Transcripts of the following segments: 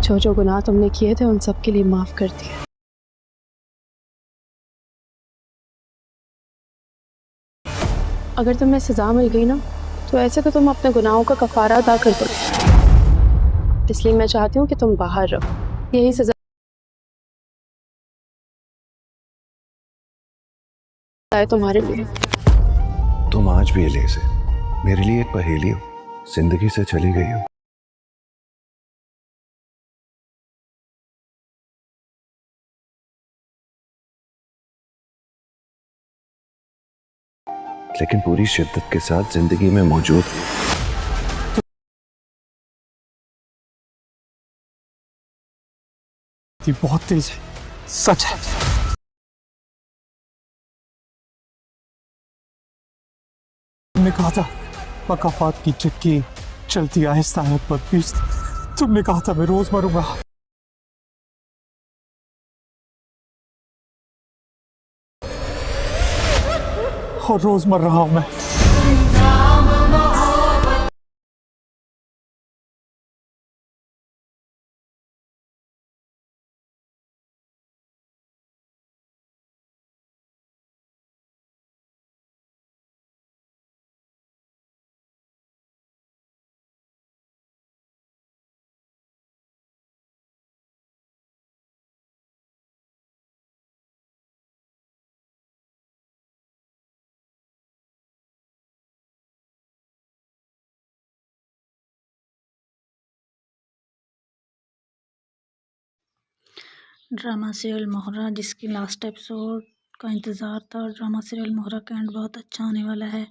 जो जो गुनाह तुमने किए थे उन सब के लिए माफ़ कर दिया। अगर तुम्हें सज़ा मिल गई ना, तो ऐसे तो तुम अपने गुनाहों का कफ़ारा अदा कर दो। इसलिए मैं चाहती हूँ कि तुम बाहर रहो। यही सज़ा है तुम्हारे लिए। तुम आज भी एलिज़ा मेरे लिए एक पहेली हो, जिंदगी से चली गई हो। लेकिन पूरी शिद्दत के साथ जिंदगी में मौजूद हो। बहुत तेज है, सच है। तुमने कहा था मकाफात की चक्की चलती आहिस्ता है पर पीछे। तुमने कहा था मैं रोज मरूंगा और रोज मर रहा हूं मैं। ड्रामा सीरियल मोहरा जिसकी लास्ट एपिसोड का इंतज़ार था। और ड्रामा सीरियल मोहरा का एंड बहुत अच्छा होने वाला है।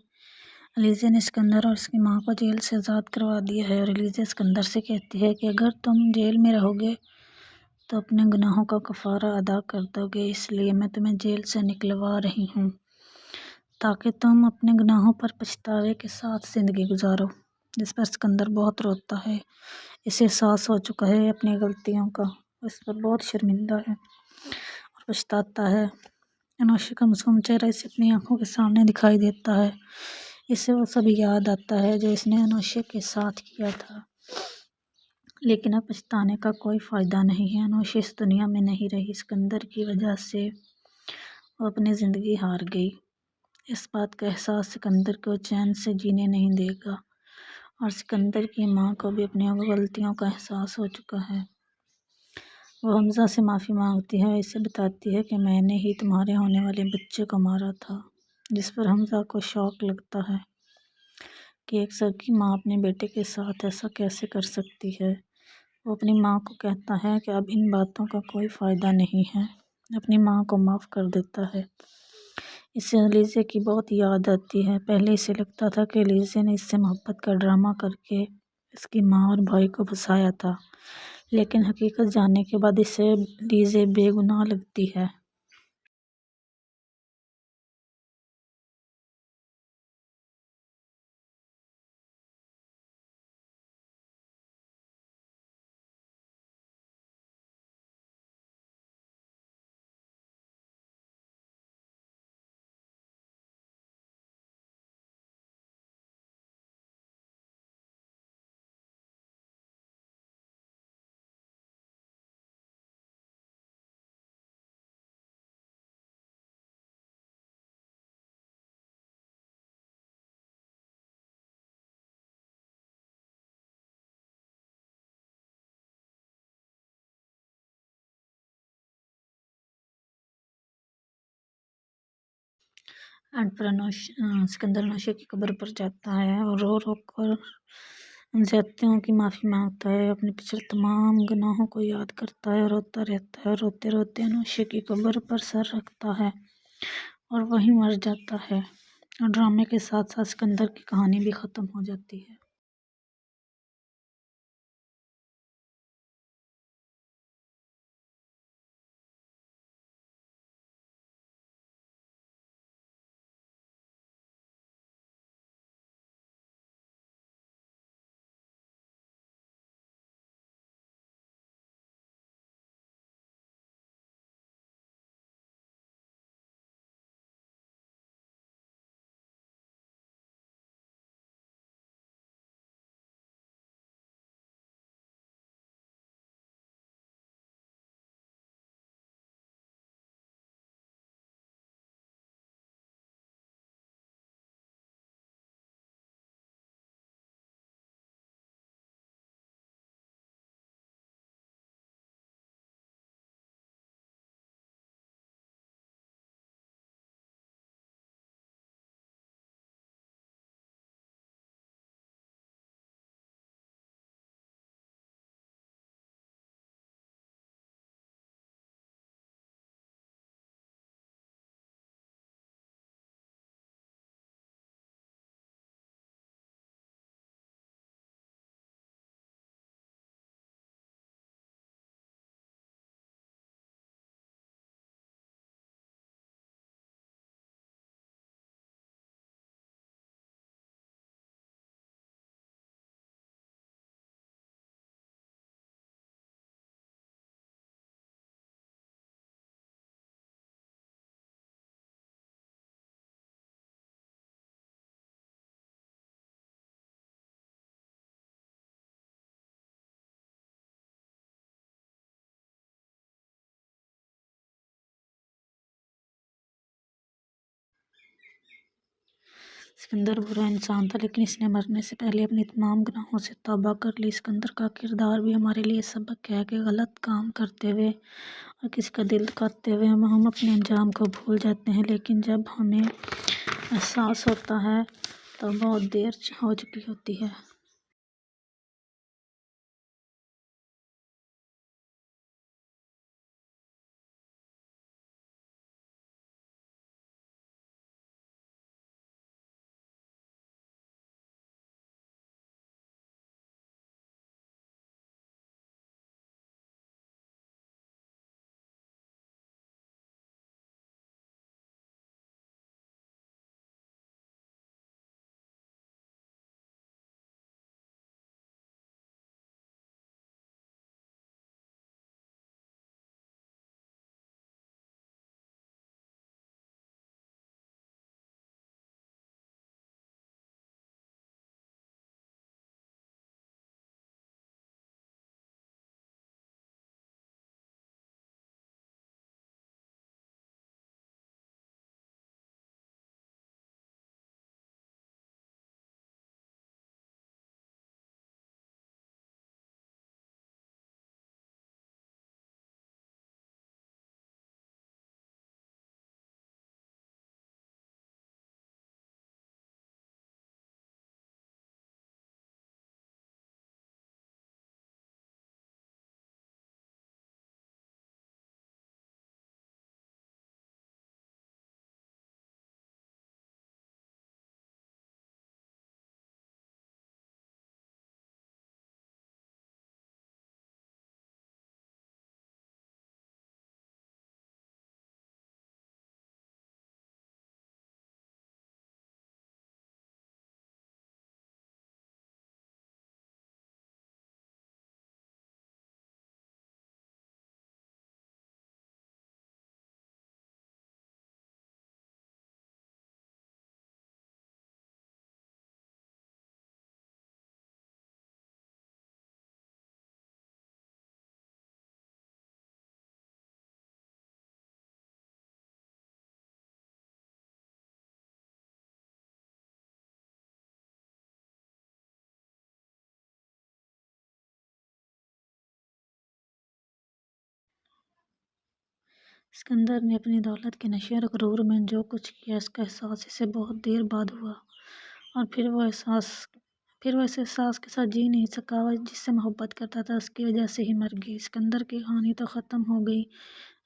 एलिज़ा ने सिकंदर और उसकी माँ को जेल से आज़ाद करवा दिया है और एलिज़ा सिकंदर से कहती है कि अगर तुम जेल में रहोगे तो अपने गुनाहों का कफ़ारा अदा कर दोगे, इसलिए मैं तुम्हें जेल से निकलवा रही हूँ ताकि तुम अपने गुनाहों पर पछतावे के साथ ज़िंदगी गुजारो। जिस पर सिकंदर बहुत रोता है। इसे एहसास हो चुका है अपनी गलतियों का, इस पर बहुत शर्मिंदा है और पछताता है। अनुष्का का मासूम चेहरा इसे अपनी आंखों के सामने दिखाई देता है। इसे वो सब याद आता है जो इसने अनुष्का के साथ किया था। लेकिन अब पछताने का कोई फ़ायदा नहीं है। अनुष्का इस दुनिया में नहीं रही। सिकंदर की वजह से वो अपनी ज़िंदगी हार गई। इस बात का एहसास सिकंदर को चैन से जीने नहीं देगा और सिकंदर की माँ को भी अपनी गलतियों का एहसास हो चुका है। वो हमज़ा से माफ़ी मांगती है और इसे बताती है कि मैंने ही तुम्हारे होने वाले बच्चे को मारा था। जिस पर हमज़ा को शौक लगता है कि एक सगी माँ अपने बेटे के साथ ऐसा कैसे कर सकती है। वो अपनी माँ को कहता है कि अब इन बातों का कोई फ़ायदा नहीं है, अपनी माँ को माफ़ कर देता है। इसे एलिज़ा की बहुत याद आती है। पहले इसे लगता था कि एलिज़ा ने इससे मोहब्बत का ड्रामा करके इसकी माँ और भाई को फंसाया था, लेकिन हकीकत जानने के बाद इसे एलिज़ा बेगुनाह लगती है। एंड पर सिकंदर अनुष्का की कब्र पर जाता है और रो रो कर उनसे हत्याओं की माफ़ी मांगता है। अपने पिछले तमाम गुनाहों को याद करता है और रोता रहता है। रोते रोते अनुष्का की कब्र पर सर रखता है और वहीं मर जाता है। और ड्रामे के साथ साथ सिकंदर की कहानी भी ख़त्म हो जाती है। सिकंदर बुरा इंसान था, लेकिन इसने मरने से पहले अपनी तमाम गुनाहों से तौबा कर ली। सिकंदर का किरदार भी हमारे लिए सबक है कि गलत काम करते हुए और किसी का दिल दुखाते हुए हम अपने अंजाम को भूल जाते हैं, लेकिन जब हमें एहसास होता है तो बहुत देर हो चुकी होती है। सिकंदर ने अपनी दौलत के नशे और गुरूर में जो कुछ किया, इसका एहसास इसे बहुत देर बाद हुआ, और फिर वो इस एहसास के साथ जी नहीं सका। वह जिससे मोहब्बत करता था उसकी वजह से ही मर गई। सिकंदर की कहानी तो ख़त्म हो गई,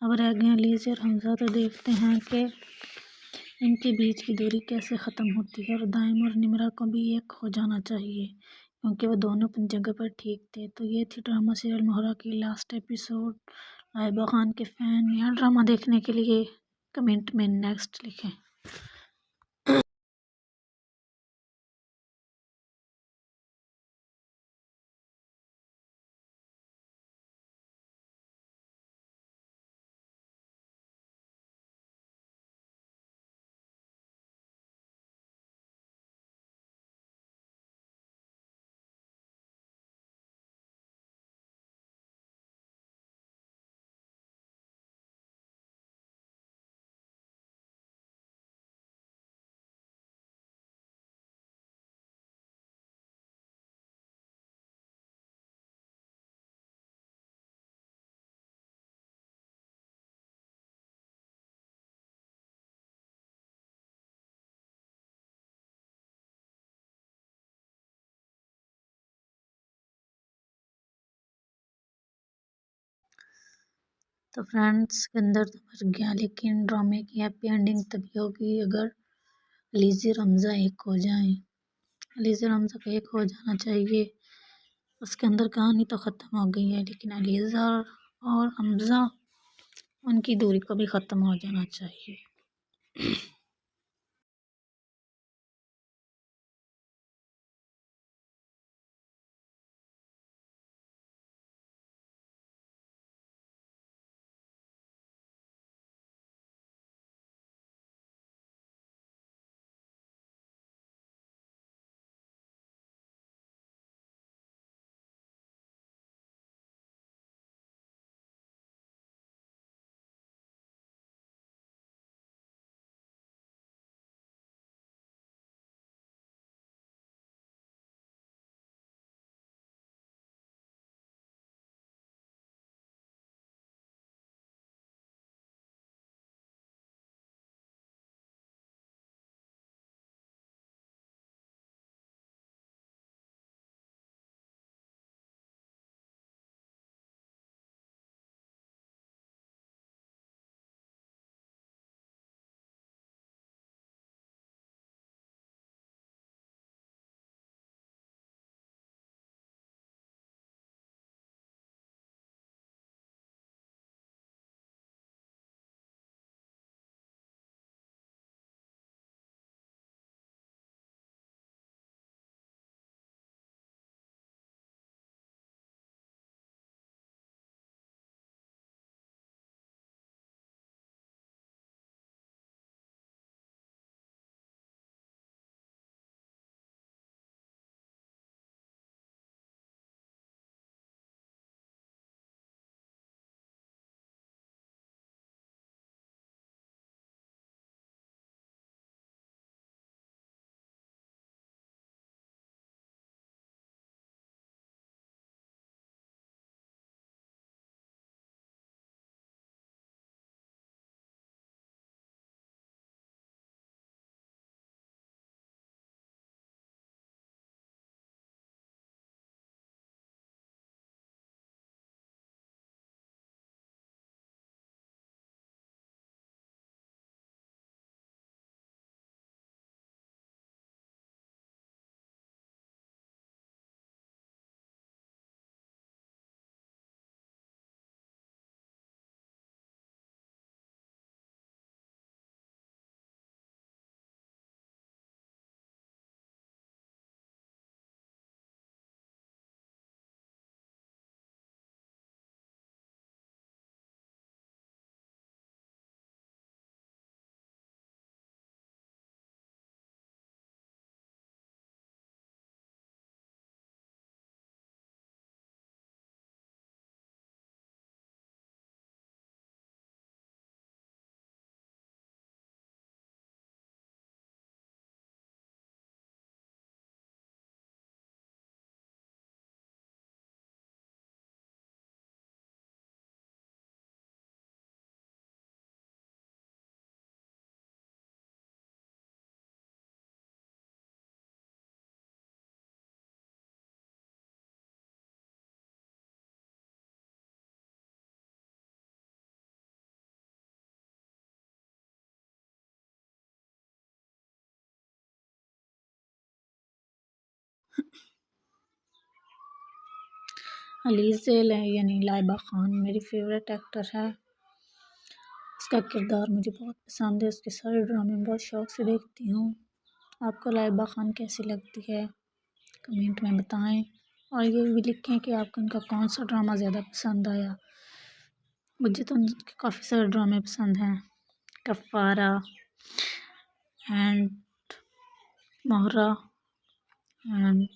अब रह गए अलीज़ और हमज़ा। तो देखते हैं कि इनके बीच की दूरी कैसे ख़त्म होती है। और दाइम और निमरा को भी एक हो जाना चाहिए, क्योंकि वो दोनों अपनी जगह पर ठीक थे। तो ये थी ड्रामा सीरियल मोहरा की लास्ट एपिसोड। लाइबा खान के फ़ैन नया ड्रामा देखने के लिए कमेंट में नेक्स्ट लिखें। तो फ्रेंड्स, सिकंदर तो मर गया, लेकिन ड्रामे की हैप्पी एंडिंग तभी होगी अगर अलीज़ और हमज़ा एक हो जाएं। अलीज़ और हमज़ा को एक हो जाना चाहिए। उसके अंदर कहानी तो ख़त्म हो गई है, लेकिन अलीज़ और हमज़ा, उनकी दूरी को भी ख़त्म हो जाना चाहिए। अलीज़ेल है यानी लाइबा खान मेरी फेवरेट एक्टर है। उसका किरदार मुझे बहुत पसंद है, उसके सारे ड्रामे बहुत शौक़ से देखती हूँ। आपको लाइबा खान कैसी लगती है कमेंट में बताएं, और ये भी लिखें कि आपको उनका कौन सा ड्रामा ज़्यादा पसंद आया। मुझे तो उनके काफ़ी सारे ड्रामे पसंद हैं, कफ़ारा एंड मोहरा एंड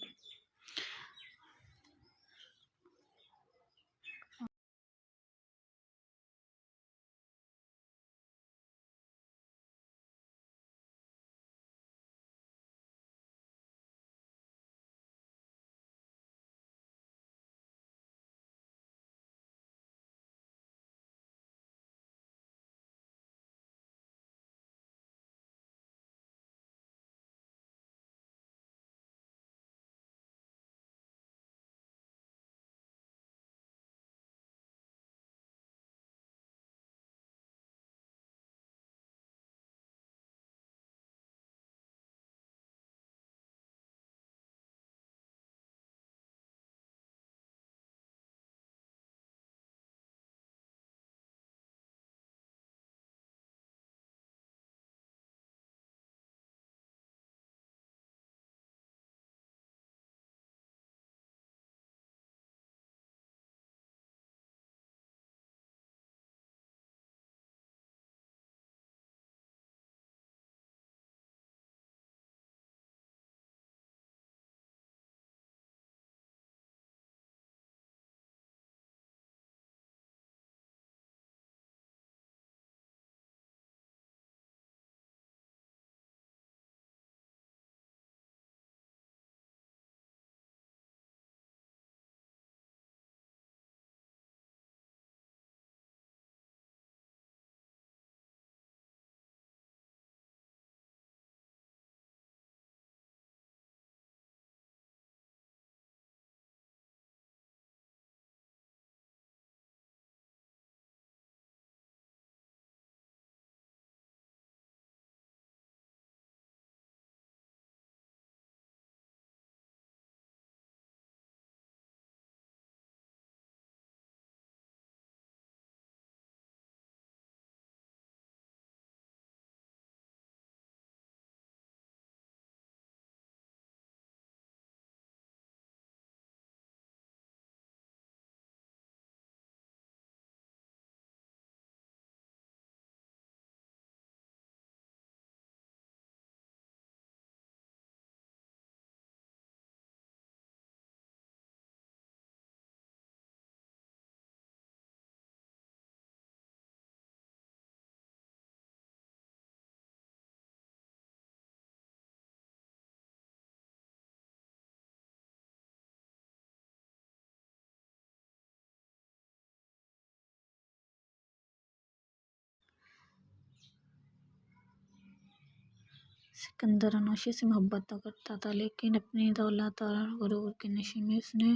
सिकंदर अनोशे से मोहब्बत तो करता था, लेकिन अपनी दौलत और गुरूर के नशे में उसने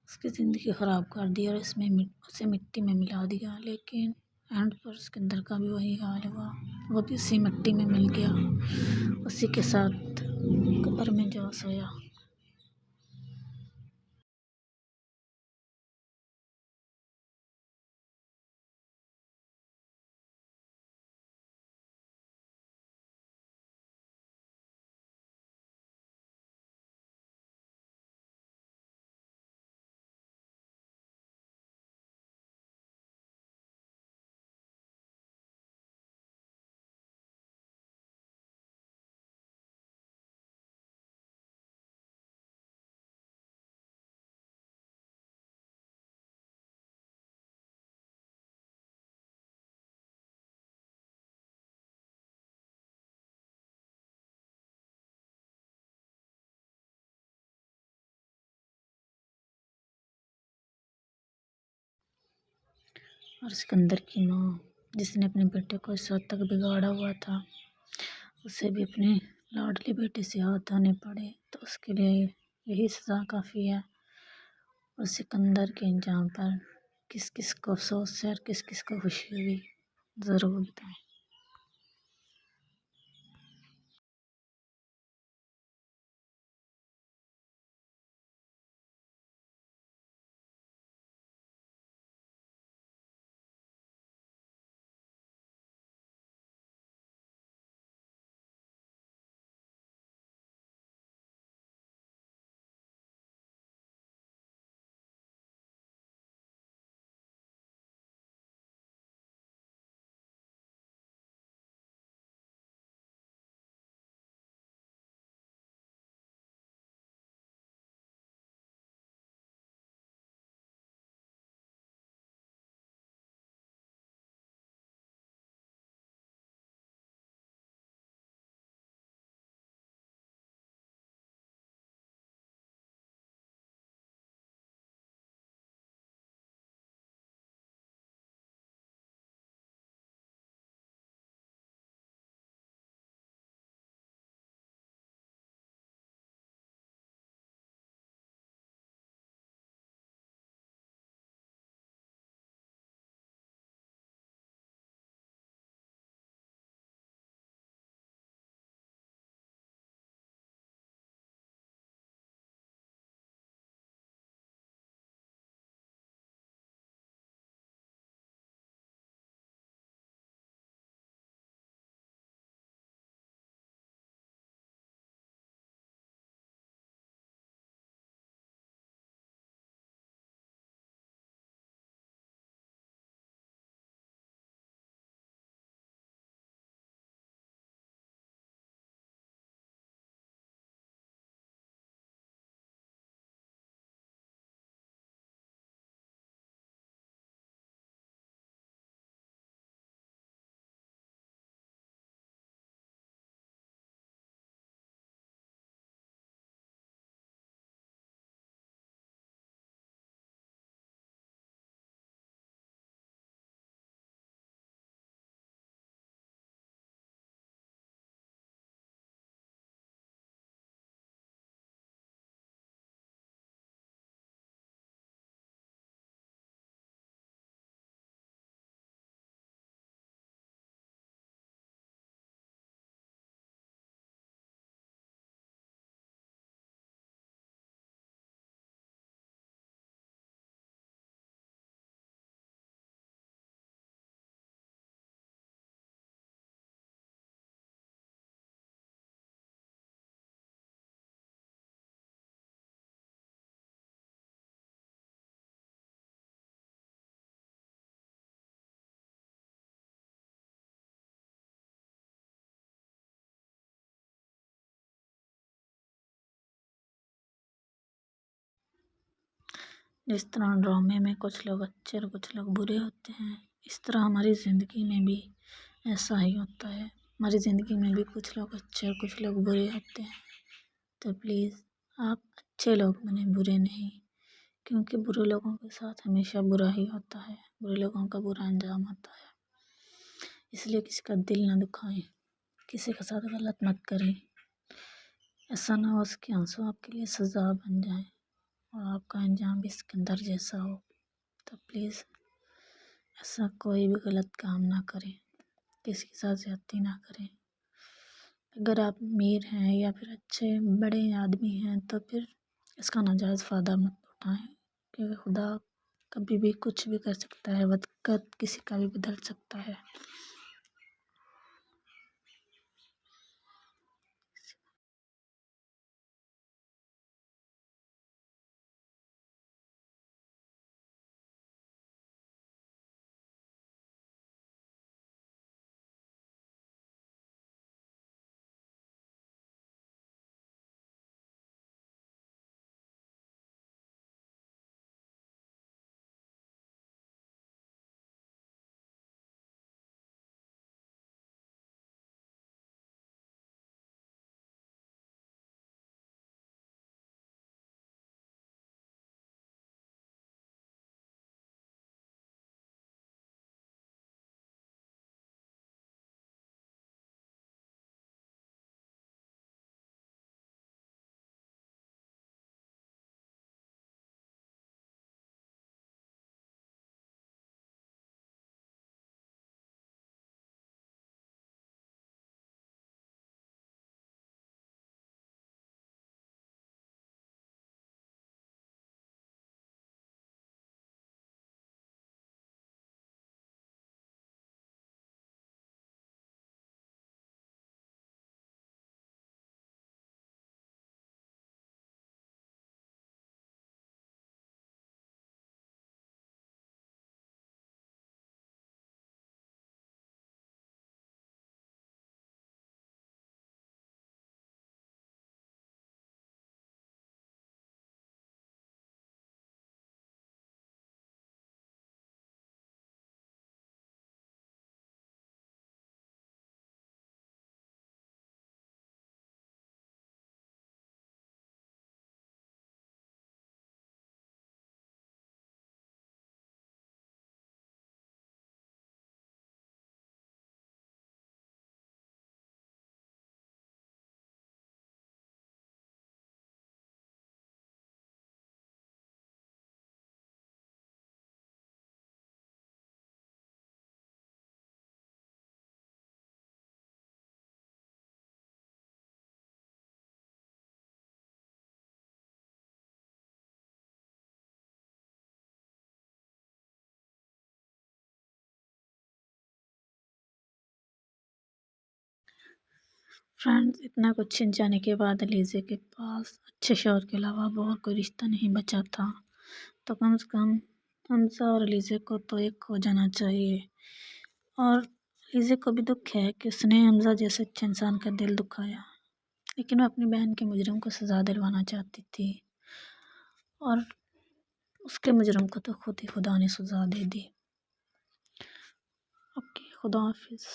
उसकी ज़िंदगी ख़राब कर दी और उसे मिट्टी में मिला दिया। लेकिन एंड पर सिकंदर का भी वही हाल हुआ, वो भी उसी मिट्टी में मिल गया, उसी के साथ कब्र में जा सोया। और सिकंदर की माँ, जिसने अपने बेटे को इस हद तक बिगाड़ा हुआ था, उसे भी अपने लाडली बेटे से हाथ धोने पड़े, तो उसके लिए यही सज़ा काफ़ी है। और सिकंदर के अंजाम पर किस किस को अफसोस है और किस किस को खुशी हुई, ज़रूर बताएं। जिस तरह ड्रामे में कुछ लोग अच्छे और कुछ लोग बुरे होते हैं, इस तरह हमारी ज़िंदगी में भी ऐसा ही होता है। हमारी ज़िंदगी में भी कुछ लोग अच्छे और कुछ लोग बुरे होते हैं। तो प्लीज़ आप अच्छे लोग बने, बुरे नहीं, क्योंकि बुरे लोगों के साथ हमेशा बुरा ही होता है, बुरे लोगों का बुरा अंजाम होता है। इसलिए किसी का दिल ना दुखाएं, किसी के साथ गलत मत करें। ऐसा ना हो उसके आंसू आपके लिए सज़ा बन जाए और आपका अंजाम भी सिकंदर जैसा हो। तो प्लीज़ ऐसा कोई भी गलत काम ना करें, किसी के साथ ज़्यादती ना करें। अगर आप अमीर हैं या फिर अच्छे बड़े आदमी हैं तो फिर इसका नाजायज़ फ़ायदा मत उठाएं, क्योंकि खुदा कभी भी कुछ भी कर सकता है, वक़्त किसी का भी बदल सकता है। फ्रेंड्स, इतना कुछ छिन जाने के बाद अलीज़े के पास अच्छे शौहर के अलावा अब और कोई रिश्ता नहीं बचा था। तो कम से कम हमज़ा और अलीज़े को तो एक हो जाना चाहिए। और अलीज़े को भी दुख है कि उसने हमज़ा जैसे अच्छे इंसान का दिल दुखाया, लेकिन वो अपनी बहन के मुजरिम को सज़ा दिलवाना चाहती थी और उसके मुजरिम को तो खुद ही खुदा ने सज़ा दे दी। ओके, खुदा हाफिज़।